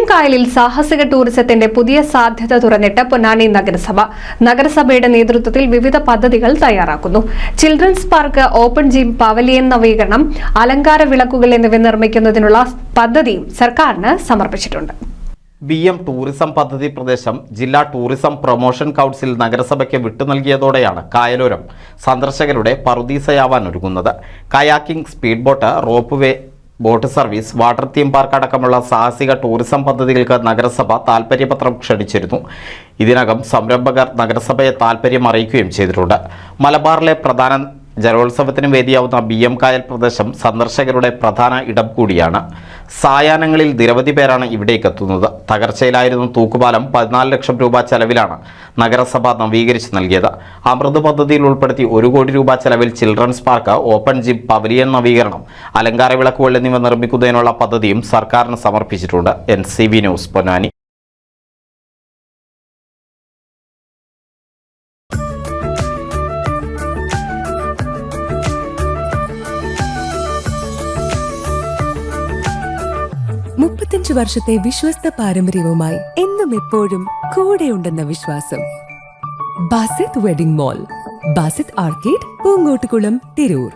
കായലിൽ സാഹസിക ടൂറിസത്തിന്റെ പുതിയ സാധ്യത തുറന്നിട്ട് പൊന്നാനി നഗരസഭ. നഗരസഭയുടെ നേതൃത്വത്തിൽ വിവിധ പദ്ധതികൾ തയ്യാറാക്കുന്നു. Children's park, open gym, pavilion നവീകരണം, അലങ്കാര വിളക്കുകൾ എന്നിവ നിർമ്മിക്കുന്നതിനുള്ള പദ്ധതിയും സർക്കാരിന് സമർപ്പിച്ചിട്ടുണ്ട്. ടൂറിസം പദ്ധതി പ്രദേശം ജില്ലാ ടൂറിസം പ്രൊമോഷൻ കൗൺസിൽ നഗരസഭയ്ക്ക് വിട്ടു നൽകിയതോടെയാണ് കായലോരം സന്ദർശകരുടെ പറുദീസയാവാൻ ഒരുങ്ങുന്നത്. Kayaking, speed boat, rope way, boat service, water theme park അടക്കമുള്ള സാഹസിക ടൂറിസം പദ്ധതികൾക്ക് നഗരസഭ താൽപര്യപത്രം ക്ഷണിച്ചിരുന്നു. ഇതിനകം സംരംഭകർ നഗരസഭയെ താൽപര്യം അറിയിക്കുകയും ചെയ്തിട്ടുണ്ട്. മലബാറിലെ പ്രധാന ജലോത്സവത്തിന് വേദിയാവുന്ന കായൽ പ്രദേശം സന്ദർശകരുടെ പ്രധാന ഇടം കൂടിയാണ്. സായാഹ്നങ്ങളിൽ നിരവധി പേരാണ് ഇവിടേക്ക് എത്തുന്നത്. തകർച്ചയിലായിരുന്ന തൂക്കുപാലം 14 ലക്ഷം രൂപ ചെലവിലാണ് നഗരസഭ നവീകരിച്ച് നൽകിയത്. അമൃത് പദ്ധതിയിൽ ഉൾപ്പെടുത്തി 1 കോടി രൂപ ചെലവിൽ children's park, open gym, pavilion നവീകരണം, അലങ്കാര വിളക്കുകൾ എന്നിവ നിർമ്മിക്കുന്നതിനുള്ള പദ്ധതിയും സർക്കാരിന് സമർപ്പിച്ചിട്ടുണ്ട്. NCV news, Ponnani. വർഷത്തെ വിശ്വസ്ത പാരമ്പര്യവുമായി എന്നും എപ്പോഴും കൂടെയുണ്ടെന്ന വിശ്വാസം. Basith wedding mall, Basith arcade, Poongottukulam, Tirur.